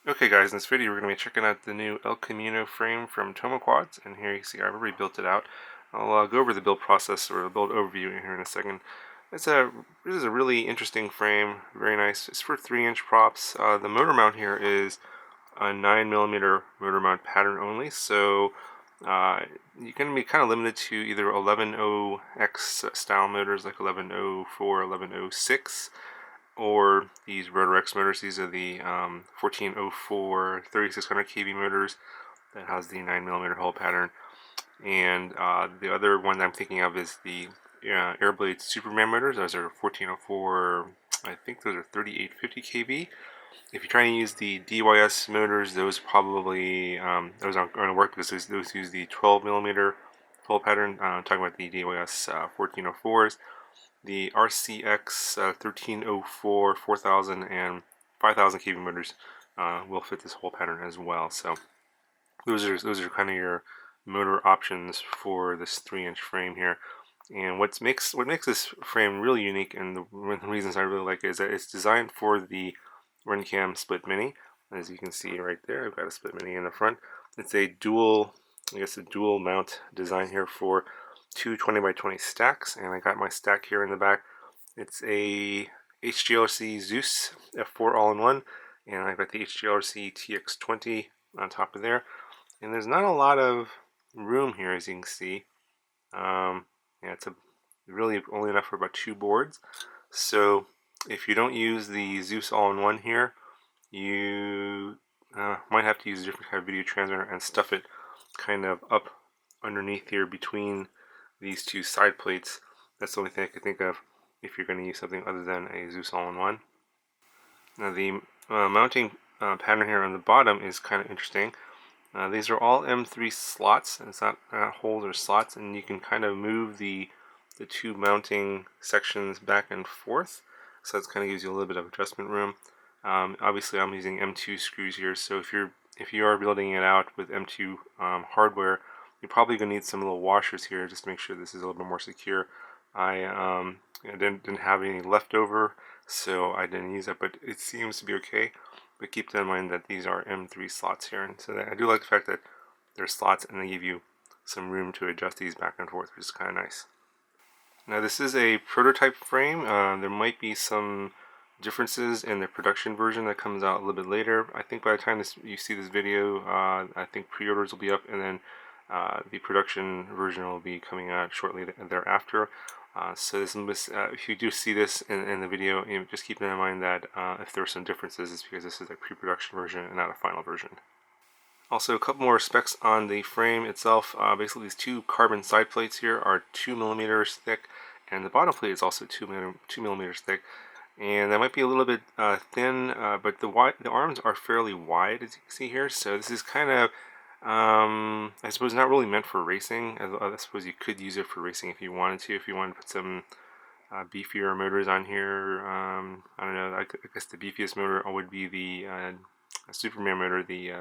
Okay guys, in this video we're going to be checking out the new El Camino frame from Tomoquads, and here you see I've already built it out. I'll go over the build process or the build overview here in a second. This is a really interesting frame, very nice. It's for 3-inch props. The motor mount here is a 9mm motor mount pattern only, so you're going to be kind of limited to either 11.0X style motors like 11.04, 11.06, or these RotorX motors. These are the 1404 3600 kV motors that has the 9mm hole pattern. And the other one I'm thinking of is the Airblade Superman motors. Those are 1404, I think those are 3850 kV. If you're trying to use the DYS motors, those probably those aren't going to work because those use the 12mm hole pattern. I'm talking about the DYS 1404s. The RCX 1304, 4000, and 5000 kV motors will fit this whole pattern as well. So those are kind of your motor options for this 3-inch frame here. And what makes this frame really unique, and one of the reasons I really like it, is that it's designed for the RunCam Split Mini. As you can see right there, I've got a Split Mini in the front. It's a dual, I guess, a dual mount design here for two 20x20 stacks, and I got my stack here in the back. It's a HGLRC Zeus F4 all-in-one, and I've got the HGLRC TX20 on top of there. And there's not a lot of room here, as you can see. Yeah, it's really only enough for about 2 boards. So if you don't use the Zeus all-in-one here, you might have to use a different kind of video transmitter and stuff it kind of up underneath here between these two side plates. That's the only thing I could think of if you're going to use something other than a Zeus all-in-one. Now the mounting pattern here on the bottom is kind of interesting. These are all M3 slots, and it's not holes or slots, and you can kind of move the two mounting sections back and forth, so that kind of gives you a little bit of adjustment room. Obviously I'm using M2 screws here, so if you are building it out with M2 hardware, you're probably going to need some little washers here just to make sure this is a little bit more secure. I didn't have any left over, so I didn't use it, but it seems to be okay. But keep in mind that these are M3 slots here, and so I do like the fact that they're slots and they give you some room to adjust these back and forth, which is kind of nice. Now this is a prototype frame. There might be some differences in the production version that comes out a little bit later. I think by the time you see this video, I think pre-orders will be up, and then the production version will be coming out shortly thereafter. So if you do see this in the video, just keep in mind that if there are some differences, it's because this is a pre-production version and not a final version. Also, a couple more specs on the frame itself. Basically, these two carbon side plates here are 2mm thick, and the bottom plate is also 2mm thick. And that might be a little bit thin, but the arms are fairly wide, as you can see here. So this is kind of, I suppose, not really meant for racing. I suppose you could use it for racing if you wanted to. If you wanted to put some beefier motors on here, I don't know. I guess the beefiest motor would be the Superman motor, the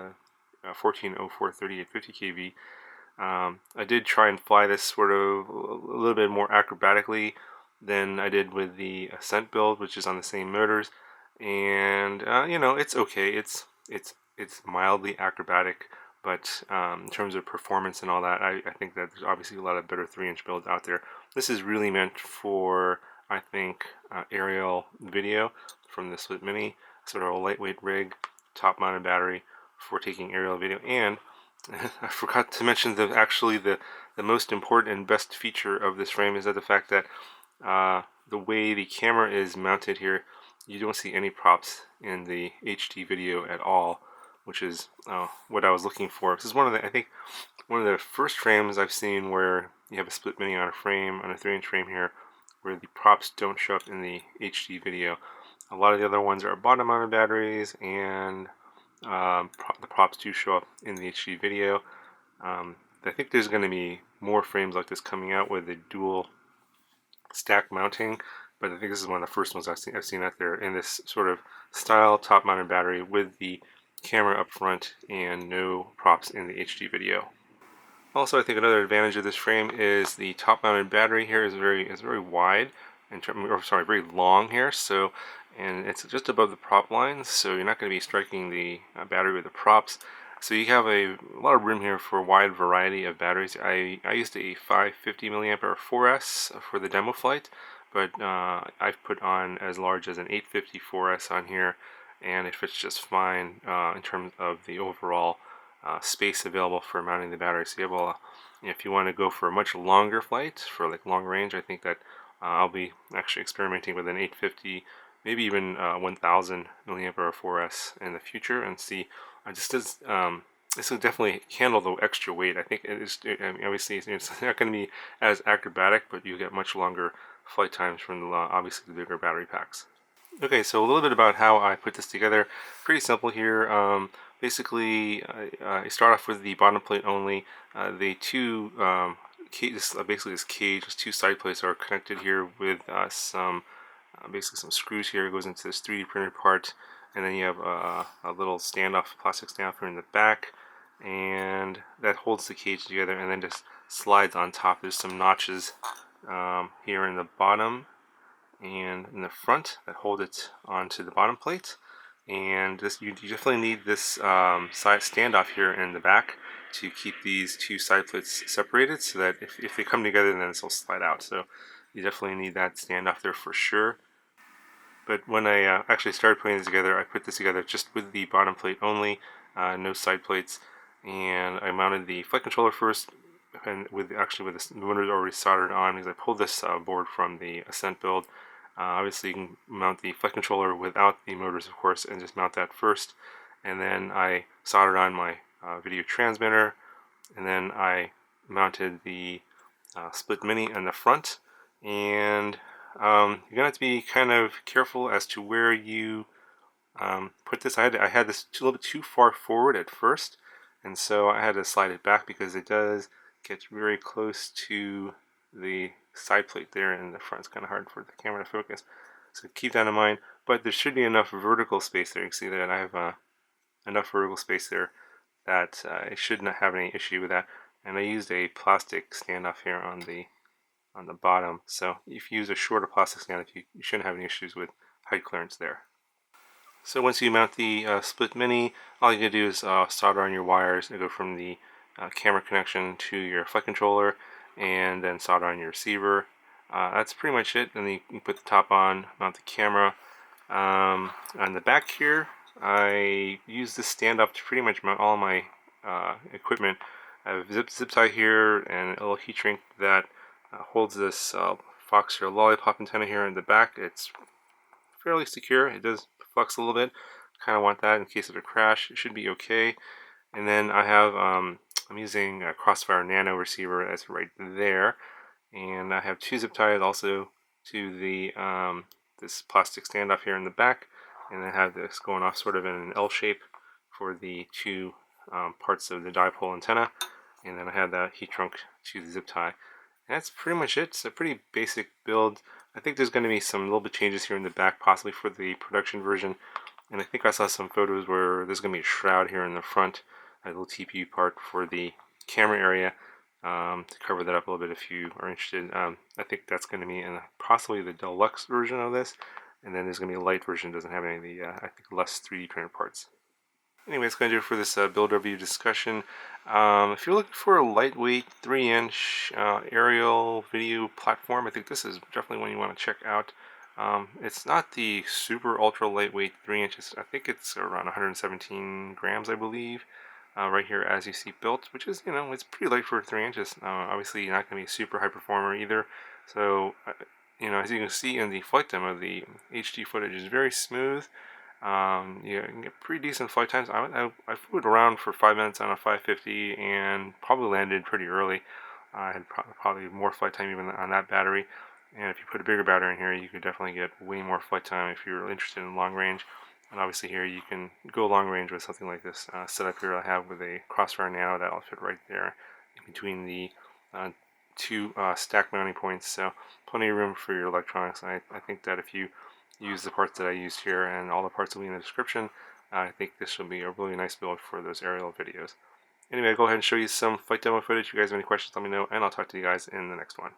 1404 3850 kV. I did try and fly this sort of a little bit more acrobatically than I did with the Ascent build, which is on the same motors, and you know, it's okay. It's mildly acrobatic, but in terms of performance and all that, I think that there's obviously a lot of better 3-inch builds out there. This is really meant for, I think, aerial video from the Split Mini, sort of a lightweight rig, top-mounted battery for taking aerial video. And I forgot to mention that actually the most important and best feature of this frame is that the fact that the way the camera is mounted here, you don't see any props in the HD video at all, which is what I was looking for. This is I think one of the first frames I've seen where you have a Split Mini on a 3-inch frame here, where the props don't show up in the HD video. A lot of the other ones are bottom-mounted batteries, and the props do show up in the HD video. I think there's going to be more frames like this coming out with the dual stack mounting, but I think this is one of the first ones I've seen out there in this sort of style top-mounted battery with the camera up front and no props in the HD video. Also, I think another advantage of this frame is the top-mounted battery here is very wide, very long here. So and it's just above the prop line, so you're not going to be striking the battery with the props. So you have a lot of room here for a wide variety of batteries. I used a 550 milliamp hour 4S for the demo flight, but I've put on as large as an 850 4S on here, and it fits just fine in terms of the overall space available for mounting the battery. So you have if you want to go for a much longer flight, for like long range, I think that I'll be actually experimenting with an 850, maybe even 1000 milliamp hour 4S in the future, and see. Just as this will definitely handle the extra weight. I think it is. I mean, obviously, it's not going to be as acrobatic, but you get much longer flight times from the obviously the bigger battery packs. Okay, so a little bit about how I put this together. Pretty simple here. Basically, I start off with the bottom plate only. The two basically this cage, these two side plates are connected here with some basically some screws here. It goes into this 3D printed part, and then you have a little standoff, plastic standoff here in the back, and that holds the cage together, and then just slides on top. There's some notches here in the bottom and in the front that hold it onto the bottom plate. And this, you definitely need this side standoff here in the back to keep these two side plates separated, so that if they come together, then this will slide out. So you definitely need that standoff there for sure. But when I actually started putting this together, I put this together just with the bottom plate only, no side plates, and I mounted the flight controller first, and with the motors already soldered on, because I pulled this board from the Ascent build. Obviously, you can mount the flight controller without the motors, of course, and just mount that first, and then I soldered on my video transmitter, and then I mounted the split mini in the front, and you're gonna have to be kind of careful as to where you put this. I had this a little bit too far forward at first, and so I had to slide it back because it does get very close to the side plate there in the front. It's kind of hard for the camera to focus, so keep that in mind. But there should be enough vertical space there. You can see that I have enough vertical space there that I should not have any issue with that. And I used a plastic standoff here on the bottom. So if you use a shorter plastic standoff, you shouldn't have any issues with height clearance there. So once you mount the split mini, all you gotta do is solder on your wires and go from the camera connection to your flight controller, and then solder on your receiver. That's pretty much it. And then you put the top on, mount the camera. On the back here, I use this standoff to pretty much mount all my equipment. I have a zip tie here and a little heat shrink that holds this Fox or lollipop antenna here in the back. It's fairly secure. It does flex a little bit. Kind of want that in case of a crash. It should be okay. And then I have I'm using a Crossfire Nano receiver that's right there, and I have two zip ties also to the this plastic standoff here in the back, and I have this going off sort of in an L shape for the two parts of the dipole antenna, and then I have that heat trunk to the zip tie. And that's pretty much it. It's a pretty basic build. I think there's going to be some little bit changes here in the back, possibly for the production version. And I think I saw some photos where there's going to be a shroud here in the front, a little TPU part for the camera area, to cover that up a little bit if you are interested. I think that's going to be in possibly the deluxe version of this. And then there's going to be a light version that doesn't have any of the, I think, less 3D printed parts. Anyway, that's going to do it for this build review discussion. If you're looking for a lightweight 3-inch aerial video platform, I think this is definitely one you want to check out. It's not the super ultra lightweight 3 inches. I think it's around 117 grams, I believe, right here as you see built, which is, it's pretty light for 3 inches. Obviously, you're not going to be a super high performer either. So, as you can see in the flight demo, the HD footage is very smooth. You can get pretty decent flight times. I flew it around for 5 minutes on a 550 and probably landed pretty early. I had probably more flight time even on that battery. And if you put a bigger battery in here, you could definitely get way more flight time if you're interested in long range. And obviously here you can go long range with something like this setup here I have with a Crossfire Nano that'll fit right there in between the two stack mounting points. So plenty of room for your electronics. I think that if you use the parts that I used here, and all the parts will be in the description, I think this will be a really nice build for those aerial videos. Anyway, I'll go ahead and show you some flight demo footage. If you guys have any questions, let me know, and I'll talk to you guys in the next one.